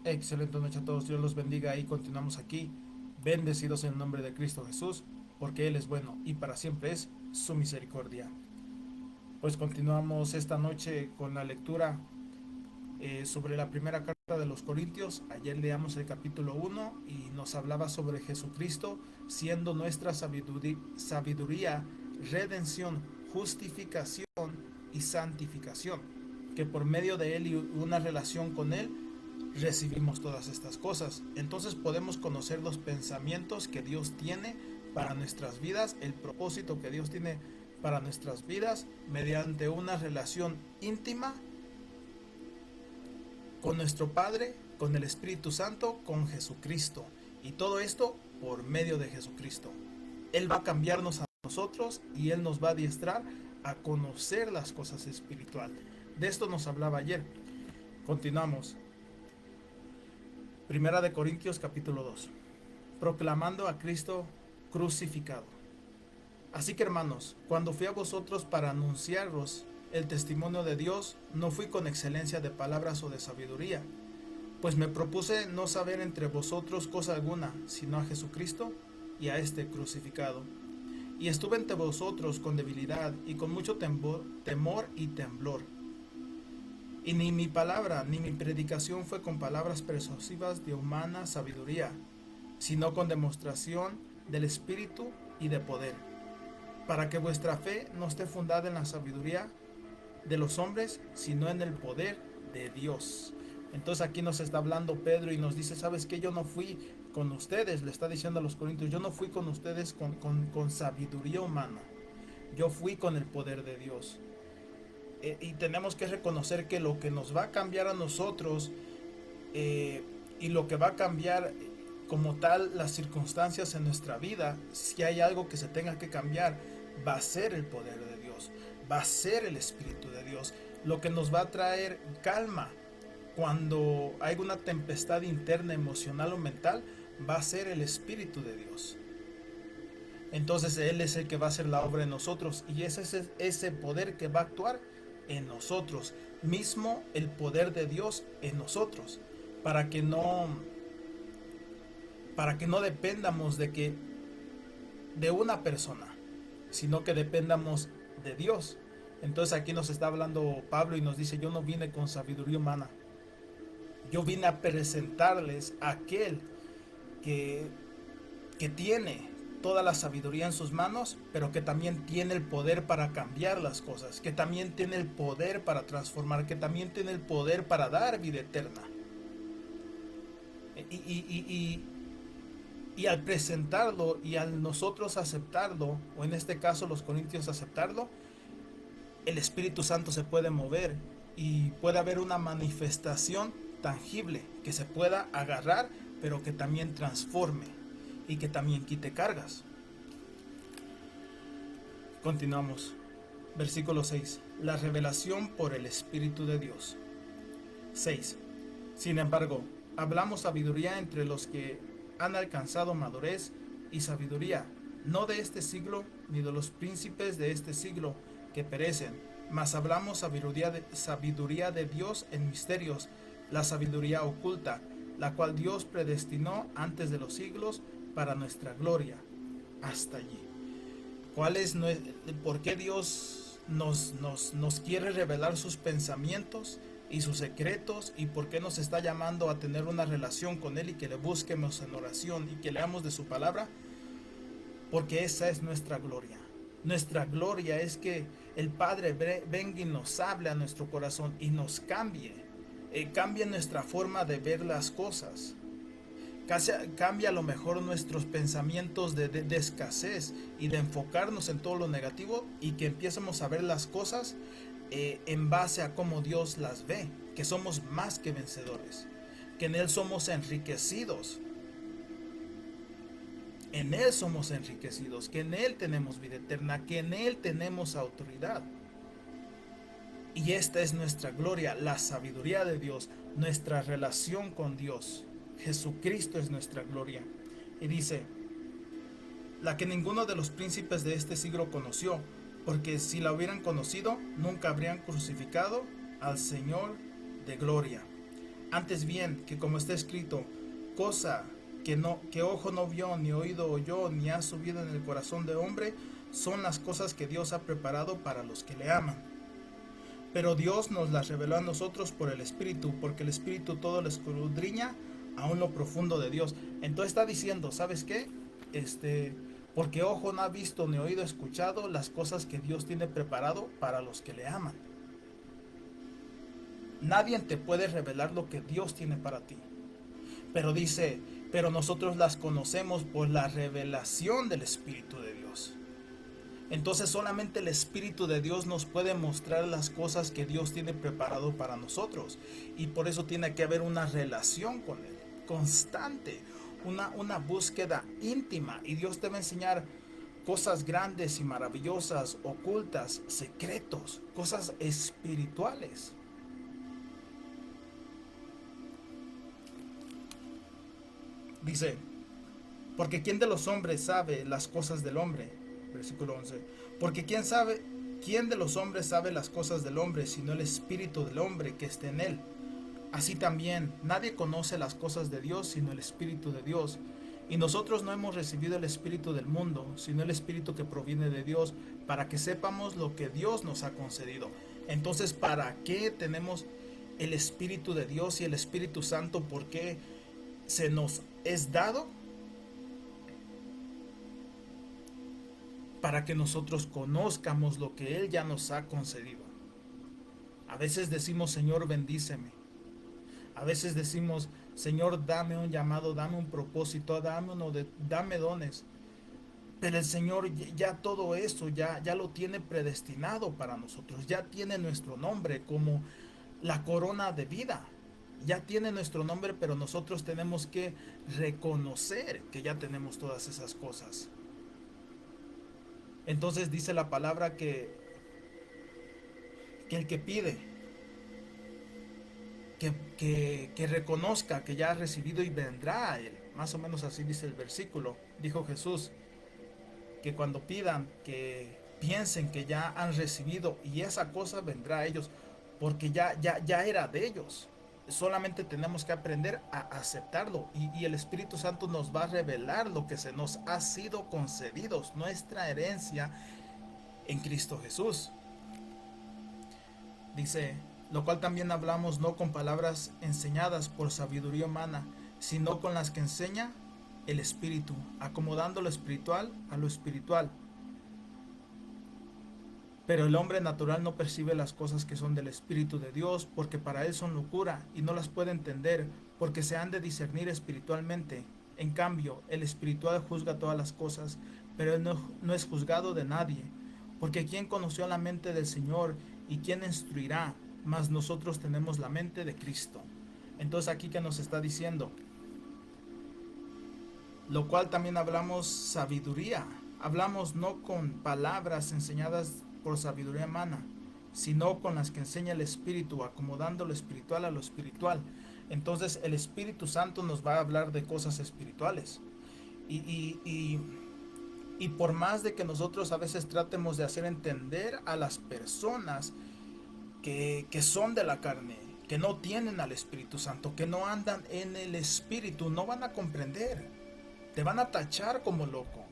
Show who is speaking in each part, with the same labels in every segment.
Speaker 1: Excelente noche a todos, Dios los bendiga y continuamos aquí, bendecidos en el nombre de Cristo Jesús, porque Él es bueno y para siempre es su misericordia. Pues continuamos esta noche con la lectura sobre la primera carta de los Corintios. Ayer leamos el capítulo 1 y nos hablaba sobre Jesucristo siendo nuestra sabiduría, redención, justificación y santificación, que por medio de Él y una relación con Él recibimos todas estas cosas. Entonces podemos conocer los pensamientos que Dios tiene para nuestras vidas, el propósito que Dios tiene para nuestras vidas mediante una relación íntima con nuestro Padre, con el Espíritu Santo, con Jesucristo. Y todo esto por medio de Jesucristo. Él va a cambiarnos a nosotros y Él nos va a adiestrar a conocer las cosas espirituales. De esto nos hablaba ayer. Continuamos. Primera de Corintios capítulo 2. Proclamando a Cristo crucificado. Así que hermanos, cuando fui a vosotros para anunciaros el testimonio de Dios, no fui con excelencia de palabras o de sabiduría, pues me propuse no saber entre vosotros cosa alguna, sino a Jesucristo y a este crucificado. Y estuve entre vosotros con debilidad y con mucho temor y temblor. Y ni mi palabra ni mi predicación fue con palabras persuasivas de humana sabiduría, sino con demostración del Espíritu y de poder, para que vuestra fe no esté fundada en la sabiduría de los hombres, sino en el poder de Dios. Entonces aquí nos está hablando Pedro y nos dice, ¿sabes qué? Yo no fui con ustedes, le está diciendo a los corintios, yo no fui con ustedes con sabiduría humana, yo fui con el poder de Dios. Y tenemos que reconocer que lo que nos va a cambiar a nosotros y lo que va a cambiar como tal las circunstancias en nuestra vida, si hay algo que se tenga que cambiar, va a ser el poder de Dios, va a ser el Espíritu de Dios, lo que nos va a traer calma cuando hay una tempestad interna emocional o mental, va a ser el Espíritu de Dios. Entonces Él es el que va a hacer la obra en nosotros y ese es ese poder que va a actuar en nosotros, mismo el poder de Dios en nosotros, para que no dependamos de una persona, sino que dependamos de Dios. Entonces aquí nos está hablando Pablo y nos dice, yo no vine con sabiduría humana, yo vine a presentarles a aquel que, que tiene toda la sabiduría en sus manos, pero que también tiene el poder para cambiar las cosas, que también tiene el poder para transformar, que también tiene el poder para dar vida eterna. Y, y, y, y al presentarlo y al nosotros aceptarlo, o en este caso los corintios aceptarlo, el Espíritu Santo se puede mover y puede haber una manifestación tangible que se pueda agarrar, pero que también transforme y que también quite cargas. Continuamos. Versículo 6. La revelación por el Espíritu de Dios. 6. Sin embargo, hablamos sabiduría entre los que han alcanzado madurez y sabiduría, no de este siglo ni de los príncipes de este siglo que perecen, mas hablamos sabiduría de Dios en misterios, la sabiduría oculta, la cual Dios predestinó antes de los siglos para nuestra gloria. Hasta allí. ¿Por qué Dios nos quiere revelar sus pensamientos y sus secretos? ¿Y por qué nos está llamando a tener una relación con Él y que le busquemos en oración y que leamos de su palabra? Porque esa es nuestra gloria. Nuestra gloria es que el Padre venga y nos hable a nuestro corazón y nos cambie. Cambie nuestra forma de ver las cosas. Cambia a lo mejor nuestros pensamientos de escasez y de enfocarnos en todo lo negativo y que empiecemos a ver las cosas en base a cómo Dios las ve, que somos más que vencedores, que en Él somos enriquecidos, en Él somos enriquecidos, que en Él tenemos vida eterna, que en Él tenemos autoridad. Y esta es nuestra gloria, la sabiduría de Dios, nuestra relación con Dios. Jesucristo es nuestra gloria. Y dice, la que ninguno de los príncipes de este siglo conoció, porque si la hubieran conocido, nunca habrían crucificado al Señor de gloria. Antes bien, que como está escrito, cosa que ojo no vio, ni oído oyó, ni ha subido en el corazón de hombre, son las cosas que Dios ha preparado para los que le aman. Pero Dios nos las reveló a nosotros por el Espíritu, porque el Espíritu todo lo escudriña aún lo profundo de Dios. Entonces está diciendo, ¿sabes qué? Porque ojo no ha visto ni oído escuchado las cosas que Dios tiene preparado para los que le aman. Nadie te puede revelar lo que Dios tiene para ti. Pero dice, pero nosotros las conocemos por la revelación del Espíritu de Dios. Entonces solamente el Espíritu de Dios nos puede mostrar las cosas que Dios tiene preparado para nosotros. Y por eso tiene que haber una relación con Él, constante, una búsqueda íntima. Y Dios te va a enseñar cosas grandes y maravillosas, ocultas, secretos, cosas espirituales. Dice, porque ¿quién de los hombres sabe las cosas del hombre? Versículo 11. Porque quién de los hombres sabe las cosas del hombre, sino el espíritu del hombre que está en él? Así también, nadie conoce las cosas de Dios, sino el Espíritu de Dios. Y nosotros no hemos recibido el espíritu del mundo, sino el espíritu que proviene de Dios, para que sepamos lo que Dios nos ha concedido. Entonces, ¿para qué tenemos el Espíritu de Dios y el Espíritu Santo? ¿Por qué se nos es dado? Para que nosotros conozcamos lo que Él ya nos ha concedido. A veces decimos, Señor, bendíceme. A veces decimos, Señor, dame un llamado, dame un propósito, dame dones. Pero el Señor ya todo eso ya lo tiene predestinado para nosotros. Ya tiene nuestro nombre como la corona de vida. Ya tiene nuestro nombre, pero nosotros tenemos que reconocer que ya tenemos todas esas cosas. Entonces dice la palabra que el que pide, que reconozca que ya ha recibido y vendrá a él. Más o menos así dice el versículo. Dijo Jesús que cuando pidan, que piensen que ya han recibido y esa cosa vendrá a ellos, porque ya era de ellos. Solamente tenemos que aprender a aceptarlo y el Espíritu Santo nos va a revelar lo que se nos ha sido concedido, nuestra herencia en Cristo Jesús. Dice, lo cual también hablamos no con palabras enseñadas por sabiduría humana, sino con las que enseña el Espíritu, acomodando lo espiritual a lo espiritual. Pero el hombre natural no percibe las cosas que son del Espíritu de Dios, porque para él son locura y no las puede entender, porque se han de discernir espiritualmente. En cambio, el espiritual juzga todas las cosas, pero él no es juzgado de nadie. Porque ¿quién conoció la mente del Señor y quién instruirá? Mas nosotros tenemos la mente de Cristo. Entonces aquí que nos está diciendo, lo cual también hablamos sabiduría. Hablamos no con palabras enseñadas por sabiduría humana, sino con las que enseña el Espíritu, acomodando lo espiritual a lo espiritual. Entonces el Espíritu Santo nos va a hablar de cosas espirituales. Y por más de que nosotros a veces tratemos de hacer entender a las personas que son de la carne, que no tienen al Espíritu Santo, que no andan en el Espíritu, no van a comprender. Te van a tachar como loco.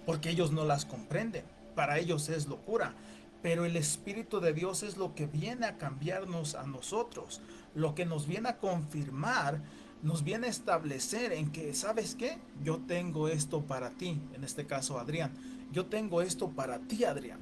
Speaker 1: Porque ellos no las comprenden. Para ellos es locura. Pero el Espíritu de Dios es lo que viene a cambiarnos a nosotros. Lo que nos viene a confirmar, nos viene a establecer en que, ¿sabes qué? Yo tengo esto para ti. En este caso, Adrián. Yo tengo esto para ti, Adrián.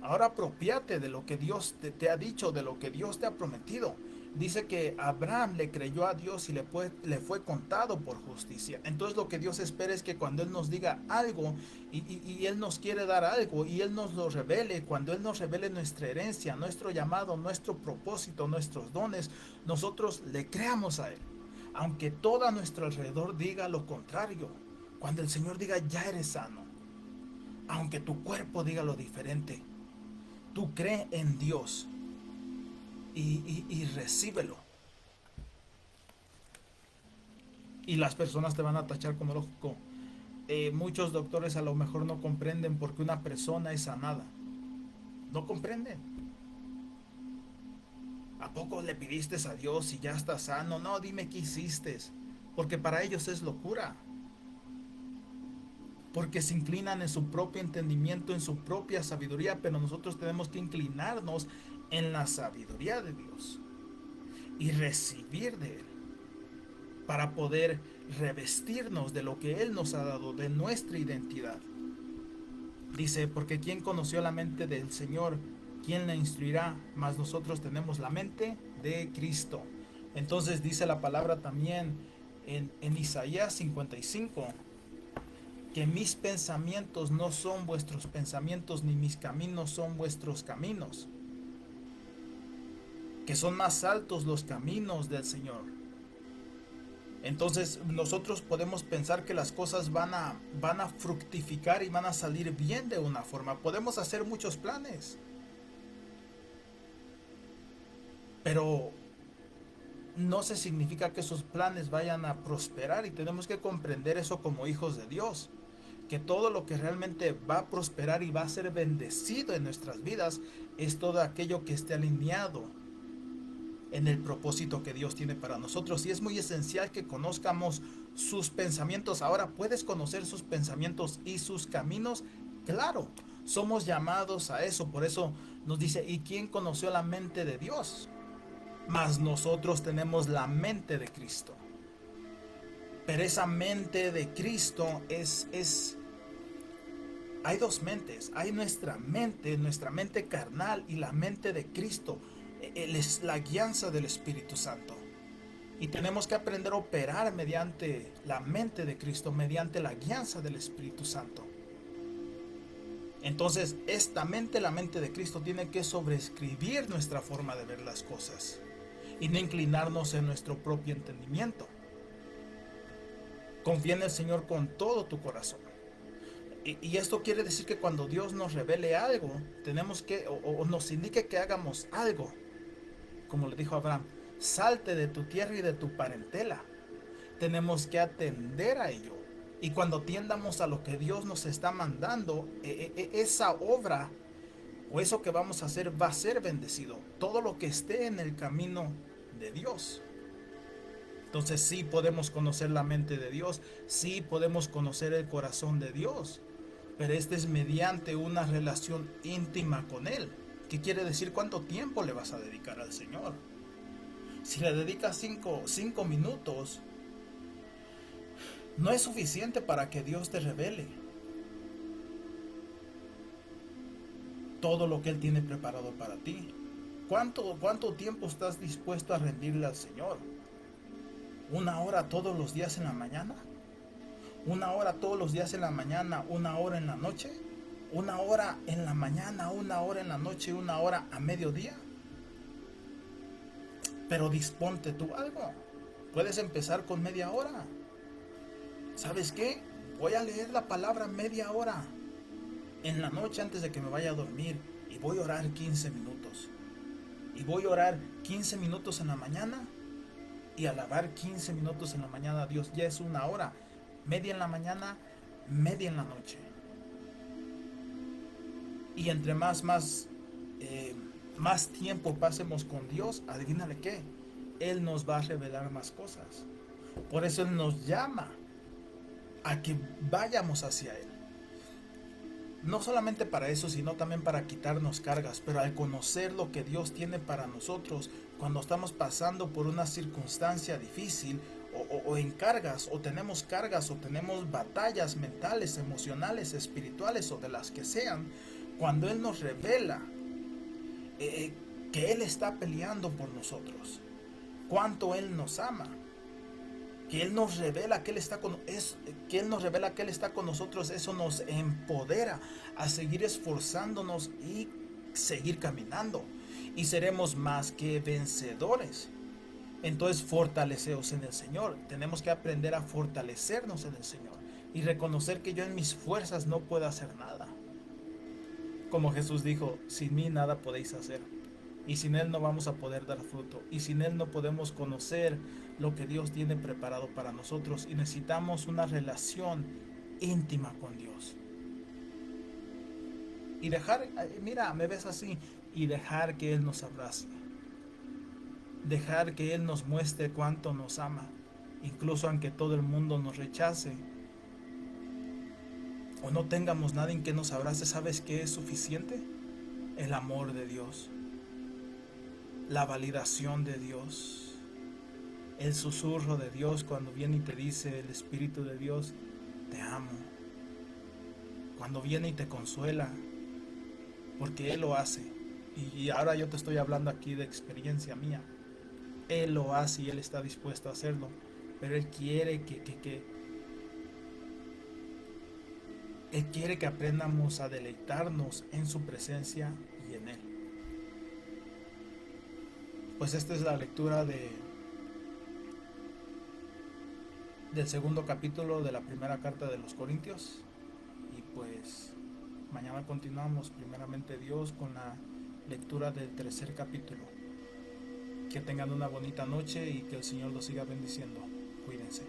Speaker 1: Ahora apropiate de lo que Dios te ha dicho, de lo que Dios te ha prometido. Dice que Abraham le creyó a Dios y le fue contado por justicia. Entonces lo que Dios espera es que cuando Él nos diga algo y Él nos quiere dar algo y Él nos lo revele, cuando Él nos revele nuestra herencia, nuestro llamado, nuestro propósito, nuestros dones, nosotros le creamos a Él. Aunque todo a nuestro alrededor diga lo contrario, cuando el Señor diga ya eres sano, aunque tu cuerpo diga lo diferente, tú cree en Dios. Y recíbelo. Y las personas te van a tachar como lógico. Muchos doctores a lo mejor no comprenden por qué una persona es sanada. No comprenden. ¿A poco le pidiste a Dios y ya estás sano? No, dime qué hiciste. Porque para ellos es locura. Porque se inclinan en su propio entendimiento, en su propia sabiduría, pero nosotros tenemos que inclinarnos en la sabiduría de Dios y recibir de Él para poder revestirnos de lo que Él nos ha dado, de nuestra identidad. Dice, porque ¿quién conoció la mente del Señor? ¿Quién la instruirá? Mas nosotros tenemos la mente de Cristo. Entonces dice la palabra también en Isaías 55, que mis pensamientos no son vuestros pensamientos, ni mis caminos son vuestros caminos. Que son más altos los caminos del Señor. Entonces nosotros podemos pensar que las cosas van a fructificar y van a salir bien de una forma. Podemos hacer muchos planes, pero no se significa que esos planes vayan a prosperar, y tenemos que comprender eso como hijos de Dios. Que todo lo que realmente va a prosperar y va a ser bendecido en nuestras vidas es todo aquello que esté alineado en el propósito que Dios tiene para nosotros. Y es muy esencial que conozcamos sus pensamientos. Ahora, ¿puedes conocer sus pensamientos y sus caminos? Claro, somos llamados a eso. Por eso nos dice, ¿y quién conoció la mente de Dios? Mas nosotros tenemos la mente de Cristo. Pero esa mente de Cristo hay dos mentes. Hay nuestra mente carnal, y la mente de Cristo. Él es la guianza del Espíritu Santo. Y tenemos que aprender a operar mediante la mente de Cristo, mediante la guianza del Espíritu Santo. Entonces, esta mente, la mente de Cristo, tiene que sobreescribir nuestra forma de ver las cosas y no inclinarnos en nuestro propio entendimiento. Confía en el Señor con todo tu corazón. Y esto quiere decir que cuando Dios nos revele algo, tenemos que, o nos indique que hagamos algo, como le dijo a Abraham, salte de tu tierra y de tu parentela. Tenemos que atender a ello. Y cuando tiendamos a lo que Dios nos está mandando, esa obra o eso que vamos a hacer va a ser bendecido. Todo lo que esté en el camino de Dios. Entonces sí podemos conocer la mente de Dios, sí podemos conocer el corazón de Dios, pero este es mediante una relación íntima con Él. ¿Qué quiere decir? ¿Cuánto tiempo le vas a dedicar al Señor? Si le dedicas 5 minutos, no es suficiente para que Dios te revele todo lo que Él tiene preparado para ti. ¿Cuánto tiempo estás dispuesto a rendirle al Señor? ¿1 hora todos los días en la mañana? ¿1 hora todos los días en la mañana? ¿1 hora en la noche? ¿1 hora en la mañana? ¿1 hora en la noche? ¿1 hora a mediodía? Pero disponte tú algo. Puedes empezar con media hora. ¿Sabes qué? Voy a leer la palabra media hora en la noche antes de que me vaya a dormir, y voy a orar 15 minutos. Y voy a orar 15 minutos en la mañana y alabar 15 minutos en la mañana a Dios. Ya es 1 hora. Media en la mañana, media en la noche. Y entre más tiempo pasemos con Dios, adivínale qué, Él nos va a revelar más cosas. Por eso Él nos llama a que vayamos hacia Él. No solamente para eso, sino también para quitarnos cargas. Pero al conocer lo que Dios tiene para nosotros, cuando estamos pasando por una circunstancia difícil, o en cargas, o tenemos batallas mentales, emocionales, espirituales, o de las que sean, cuando Él nos revela que Él está peleando por nosotros, cuánto Él nos ama, que Él nos revela que Él está con nosotros, eso nos empodera a seguir esforzándonos y seguir caminando, y seremos más que vencedores. Entonces, fortaleceos en el Señor. Tenemos que aprender a fortalecernos en el Señor y reconocer que yo en mis fuerzas no puedo hacer nada. Como Jesús dijo, sin mí nada podéis hacer. Y sin Él no vamos a poder dar fruto. Y sin Él no podemos conocer lo que Dios tiene preparado para nosotros. Y necesitamos una relación íntima con Dios. Y dejar, mira, me ves así, y dejar que Él nos abrace. dejar que Él nos muestre cuánto nos ama, incluso aunque todo el mundo nos rechace o no tengamos nadie en que nos abrace. ¿Sabes qué es suficiente? El amor de Dios, la validación de Dios, el susurro de Dios cuando viene y te dice el Espíritu de Dios: te amo. Cuando viene y te consuela, porque Él lo hace. Y ahora yo te estoy hablando aquí de experiencia mía. Él lo hace y Él está dispuesto a hacerlo. Pero Él quiere Él quiere que aprendamos a deleitarnos en su presencia y en Él. Pues esta es la lectura del segundo capítulo de la primera carta de los Corintios. Y pues mañana continuamos, primeramente Dios, con la lectura del tercer capítulo. Que tengan una bonita noche y que el Señor los siga bendiciendo. Cuídense.